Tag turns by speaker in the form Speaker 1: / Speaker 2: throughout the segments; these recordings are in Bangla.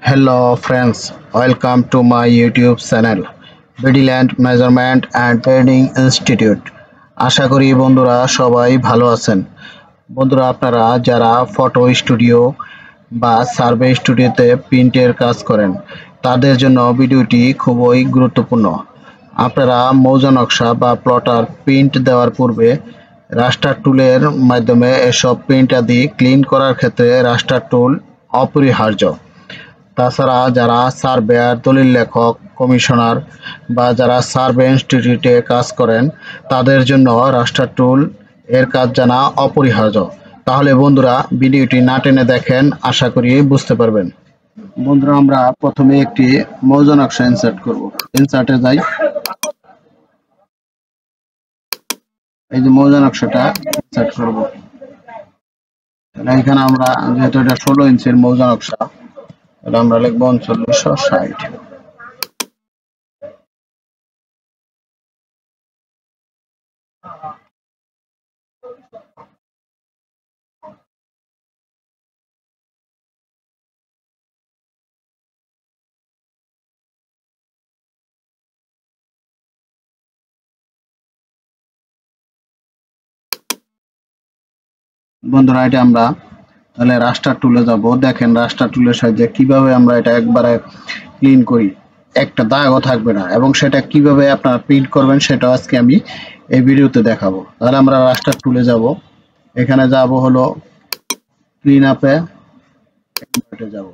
Speaker 1: Hello friends, welcome to my YouTube channel Bediland Measurement and Trading Institute। আশা করি বন্ধুরা সবাই ভালো আছেন। বন্ধুরা আপনারা যারা ফটো স্টুডিও বা সার্ভে স্টুডিওতে প্রিন্টের কাজ করেন তাদের জন্য ভিডিওটি খুবই গুরুত্বপূর্ণ। আপনারা মৌজা নকশা বা প্লটার প্রিন্ট দেওয়ার পূর্বে রাস্টার টুলের মাধ্যমে এসব প্রিন্ট আদি ক্লিন করার ক্ষেত্রে রাস্টার টুল অপরিহার্য। তাছাড়া যারা সার্ভেয়ার, দলিল লেখক, কমিশনার বা যারা সার্ভে ইনস্টিটিউটে কাজ করেন তাদের জন্য রাস্টার টুল এর কাজ জানা অপরিহার্য। তাহলে বন্ধুরা ভিডিওটি না টেনে দেখেন, আশা করি বুঝতে পারবেন। বন্ধুরা আমরা প্রথমে একটি মৌজা নকশা ইনসার্ট করব। ইনসার্টে যাই, এই যে মৌজা নকশাটা ইনসার্ট করব। তাহলে এখানে আমরা যেহেতু এটা 16 ইঞ্চির মৌজা নকশা, তাহলে আমরা লিখব 3960। বন্ধুরা এটা আমরা তাহলে রাস্টার টুলে যাব। দেখেন রাস্টার টুলের সাহায্যে কিভাবে আমরা এটা একবারে ক্লিন করি, একটা দাগও থাকবে না, এবং সেটা কিভাবে আপনারা প্রিন্ট করবেন সেটা আজকে আমি এই ভিডিওতে দেখাবো। তাহলে আমরা রাস্টার টুলে যাব, এখানে যাব হলো ক্লিন আপে, যাব।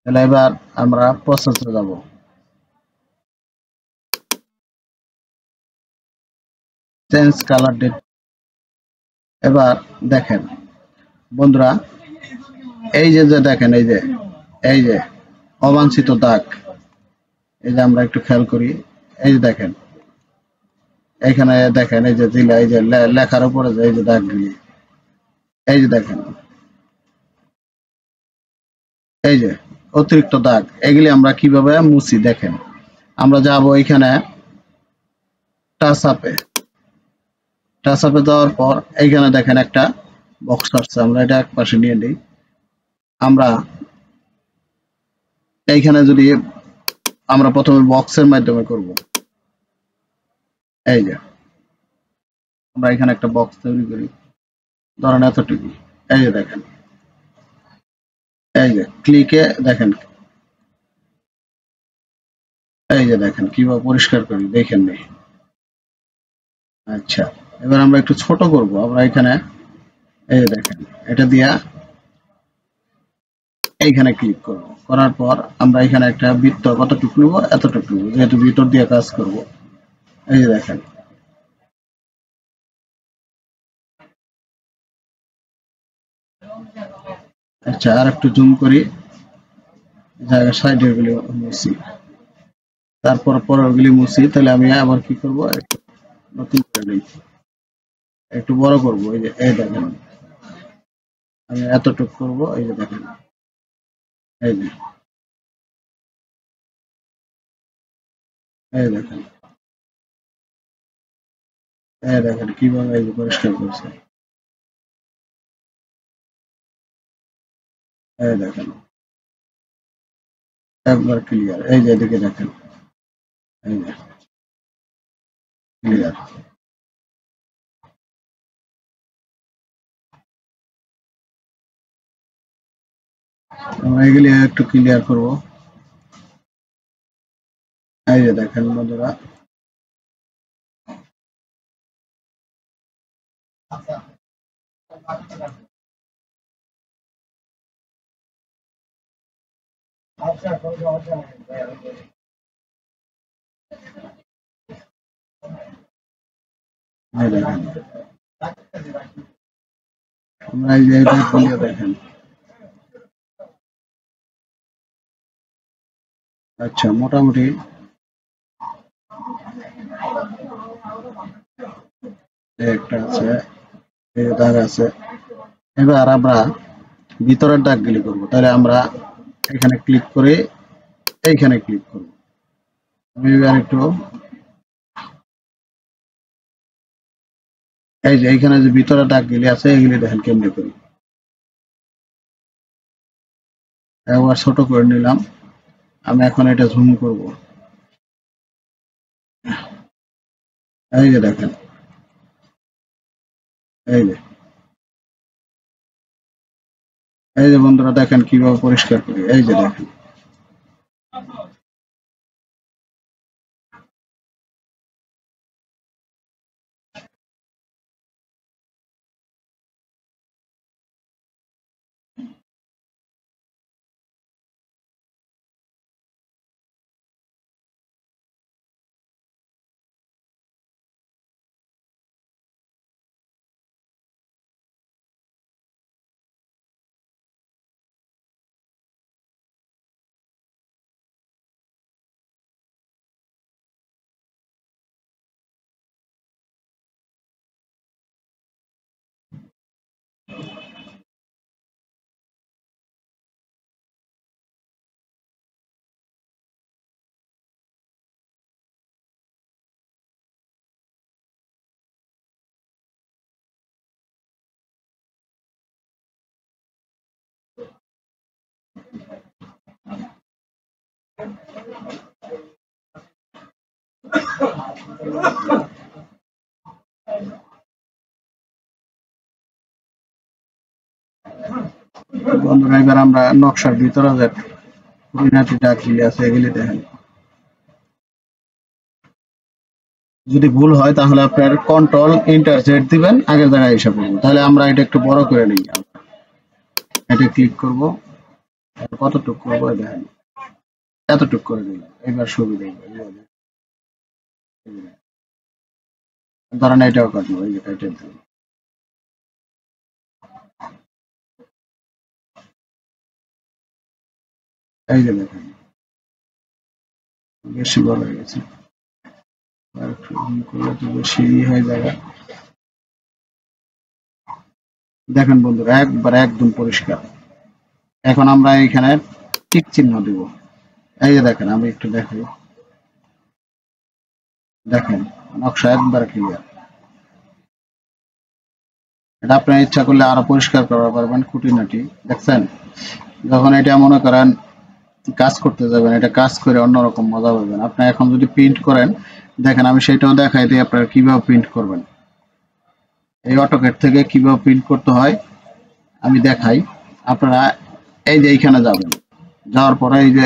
Speaker 1: তাহলে এবার আমরা প্রসেসে যাব। Change colour date. এবার দেখেন বন্ধুরা, এই যে দেখেন এই যে অবাঞ্ছিত দাগ, এই যে আমরা একটু খেয়াল করি, এই যে দেখেন এখানে দেখেন এই যে জিলা, এই যে লেখার উপরে যে এই যে দাগগুলি, এই যে দেখেন এই যে অতিরিক্ত দাগ, এগুলি আমরা কিভাবে মুছি দেখেন। আমরা যাব এখানে টাচ আপে যাওয়ার পর এইখানে দেখেন একটা বক্স আসছে, আমরা এটা এক পাশে নিয়ে নিই। আমরা এইখানে যদি আমরা প্রথমে বক্সের মাধ্যমে করব, এই যে আমরা এখানে একটা বক্স তৈরি করি, ধরেন এতটুকু, এই যে দেখেন এই যে ক্লিকে দেখেন, এই যে দেখেন কিভাবে পরিষ্কার করি দেখেন নেই। আচ্ছা, এবার আমরা একটু ছোট করব। আমরা এখানে এই যে দেখেন এটা দিয়া এইখানে ক্লিক করব, করার পর আমরা এখানে একটা বৃত্ত কতটুকু নেব, এতটুকু নেব, যেহেতু ভিতর দিয়ে কাজ করব। এই যে দেখেন আচ্ছা, আর একটু জুম করি, জায়গা সাইডের গুলি মুছি, তারপর পরেরগুলি মুছি। তাহলে আমি আবার কি করব, একটু নতুন করে নিই, একটু বড় করব। এই যে এই দেখেন আমি এতটুকু করব, এই যে দেখেন এই যে এই দেখেন এই দেখেন কিভাবে এই যে পরিষ্কার করছে, এই দেখেন একবার ক্লিয়ার। এই যে এদিকে দেখেন, এই যে ক্লিয়ার। আমরা এগুলি একটু ক্লিয়ার করব। এই যে দেখেন বন্ধুরা, এই দেখেন আমরা এই যে এটা ক্লিয়ার দেখেন। আচ্ছা, মোটামুটি একটা আছে, এই যে দাগ আছে। এবার আমরা ভিতরের দাগগুলি করব। তাহলে আমরা এখানে ক্লিক করে এইখানে ক্লিক করব। আমি এবার একটু এই যে এইখানে যে ভিতরের দাগগুলি আছে এগুলি দেখেন কেমনে করি। একবার ছোট করে নিলাম। আমি এখন এটা জুম করব। এই যে দেখেন, এই যে এই যে বন্ধুরা দেখেন কিভাবে পরিষ্কার করি। এই যে দেখেন, বন্ধুরা এবার আমরা নকশার ভিতরে যে খুঁটিনাটিটা কি আছে এগুলি দেখেন। যদি ভুল হয় তাহলে আপনার কন্ট্রোল এন্টার জেড দিবেন, আগের জায়গায় এসে পড়বো। তাহলে আমরা এটা একটু বড় করে নিই। এটা ক্লিক করব, কতটুকু করবো দেখেন, এতটুকু করে দিলাম। এবার সুবিধা ধরেন এটাও কাটবো, এই যে কেটে দিলাম। এই যে দেখেন বেশি বড় হয়ে গেছে, আর একটু zoom করলে তো বেশি হয়ে যাবে। দেখেন বন্ধুরা একবার একদম পরিষ্কার। এখন আমরা এখানে টিক চিহ্ন দিব। এই যে দেখেন, আমি একটু দেখাই, দেখেন নকশা একবার ক্লিয়ার। এটা আপনার ইচ্ছা করলে আরো পরিষ্কার করা পারবেন খুঁটিনাটি। দেখছেন, যখন এটা মনে করেন কাজ করতে যাবেন, এটা কাজ করে অন্যরকম মজা পাবেন। আপনি এখন যদি প্রিন্ট করেন, দেখেন আমি সেটাও দেখাই দিই আপনারা কিভাবে প্রিন্ট করবেন। এই অটোক্যাড থেকে কিভাবে প্রিন্ট করতে হয় আমি দেখাই। আপনারা এই যে এইখানে যাবেন, যাওয়ার পরে এই যে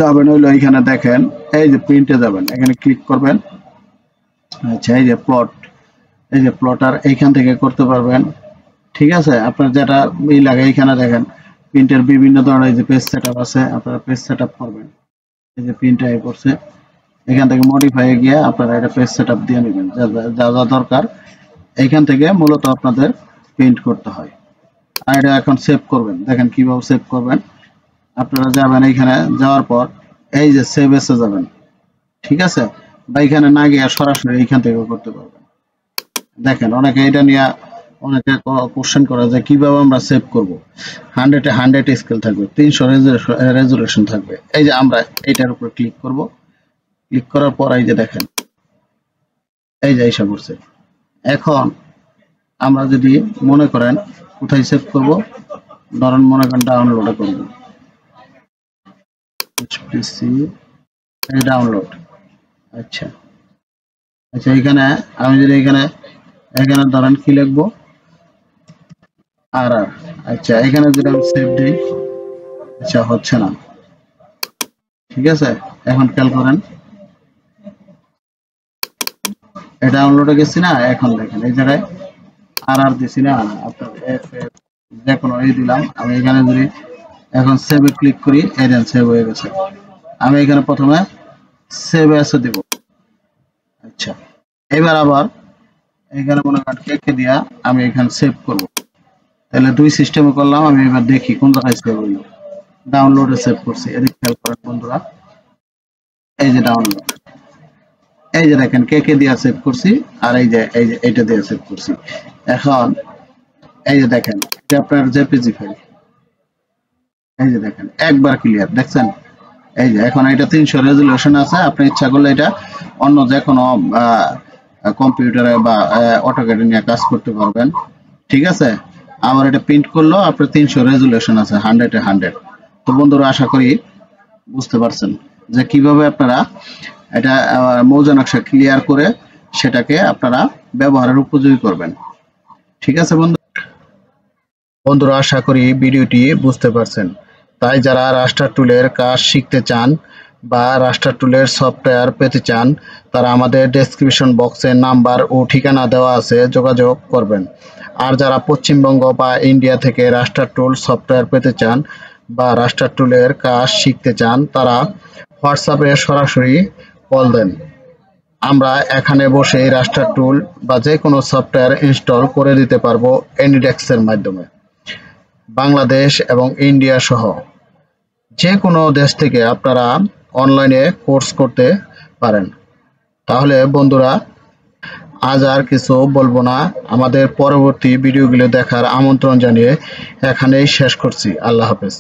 Speaker 1: যাবেন হইলো এইখানে দেখেন, এই যে প্রিন্টে যাবেন, এখানে ক্লিক করবেন। আচ্ছা, এই যে প্লট, এই যে প্লটার এইখান থেকে করতে পারবেন। ঠিক আছে, আপনার যেটা লাগে এইখানে দেখেন প্রিন্টের বিভিন্ন ধরনের যে পেজ সেটআপ আছে, আপনারা পেজ সেটআপ করবেন। এই যে প্রিন্ট আই করছে, এখান থেকে মডিফাই গিয়ে আপনারা এটা পেজ সেটআপ দিয়ে নেবেন, যা যা যা দরকার এইখান থেকে মূলত আপনাদের প্রিন্ট করতে হয়। আর এটা এখন সেভ করবেন, দেখেন কিভাবে সেভ করবেন। আপনারা যাবেন, এইখানে যাওয়ার পর এই যে সেভ এসে যাবেন। ঠিক আছে, বা এখানে না গিয়ে সরাসরি এইখান থেকে করতে পারবেন। দেখেন অনেকে এটা নিয়ে অনেকে কোশ্চেন করে যে কিভাবে আমরা সেভ করব। 100-এ 100 স্কেল থাকবে, 300 রেজুলেশন থাকবে। এই যে আমরা এটার উপর ক্লিক করব, ক্লিক করার পর এই যে দেখেন এই যে এসে পড়ছে। এখন আমরা যদি মনে করেন কোথায় সেভ করব, ধরেন মনে করেন ডাউনলোডে করব, এই ডাউনলোড। আচ্ছা আচ্ছা, এখানে আমি যদি এখানে এখানে ধরেন কি লিখবো, আর আচ্ছা এখানে যদি আমি সেভ দিই, আচ্ছা হচ্ছে না। ঠিক আছে, এখন খেয়াল করেন এটা ডাউনলোডে গেছি না, এখন দেখেন এই জায়গায় আর দিছি না, আপনার যে কোনো এই দিলাম। আমি এখানে যদি এখন সেভে ক্লিক করি, এই দেন সেভ হয়ে গেছে। আমি এখানে প্রথমে সেভ এসে দিব। আচ্ছা, এবার আবার এখানে মনে করেন কেকে দিয়া আমি এখানে সেভ করব। তাহলে দুই সিস্টেমে করলাম। আমি এবার দেখি কোন জায়গায় সেভ হইলো। ডাউনলোডে সেভ করছি, এদিকে খেয়াল করেন বন্ধুরা, এই যে ডাউনলোড, এই যে দেখেন কেকে দিয়া সেভ করছি, আর এই যে এইটা দিয়ে সেভ করছি। এখন এই যে দেখেন এটা আপনার জেপিজি ফাইল, এই যে দেখেন একবার ক্লিয়ার। দেখছেন, এই যে এখন এটা 300 রেজুলেশন আছে। আপনি ইচ্ছা করলে এটা অন্য যে কোনো কম্পিউটারে বা অটোক্যাডে নিয়ে কাজ করতে পারবেন। ঠিক আছে, আবার এটা প্রিন্ট করলেও আপনার 300 রেজুলেশন আছে, 100 এ 100। তো বন্ধুরা আশা করি বুঝতে পারছেন যে কিভাবে আপনারা এটা মৌজা নকশা ক্লিয়ার করে সেটাকে আপনারা ব্যবহারের উপযোগী করবেন। ঠিক আছে বন্ধুরা আশা করি ভিডিওটি বুঝতে পারছেন। তাই যারা রাস্টার টুলের কাজ শিখতে চান বা রাস্টার টুলের সফটওয়্যার পেতে চান, তারা আমাদের ডেসক্রিপশন বক্সে নাম্বার ও ঠিকানা দেওয়া আছে, যোগাযোগ করবেন। আর যারা পশ্চিমবঙ্গ বা ইন্ডিয়া থেকে রাস্টার টুল সফটওয়্যার পেতে চান বা রাস্টার টুলের কাজ শিখতে চান, তারা হোয়াটসঅ্যাপে সরাসরি কল দেন। আমরা এখানে বসে রাস্টার টুল বা যে কোনো সফটওয়্যার ইনস্টল করে দিতে পারবো এনিডেক্সের মাধ্যমে। বাংলাদেশ এবং ইন্ডিয়া সহ যে কোনো দেশ থেকে আপনারা অনলাইনে কোর্স করতে পারেন। তাহলে বন্ধুরা আজ আর কিছু বলবো না, আমাদের পরবর্তী ভিডিওগুলো দেখার আমন্ত্রণ জানিয়ে এখানেই শেষ করছি। আল্লাহ হাফেজ।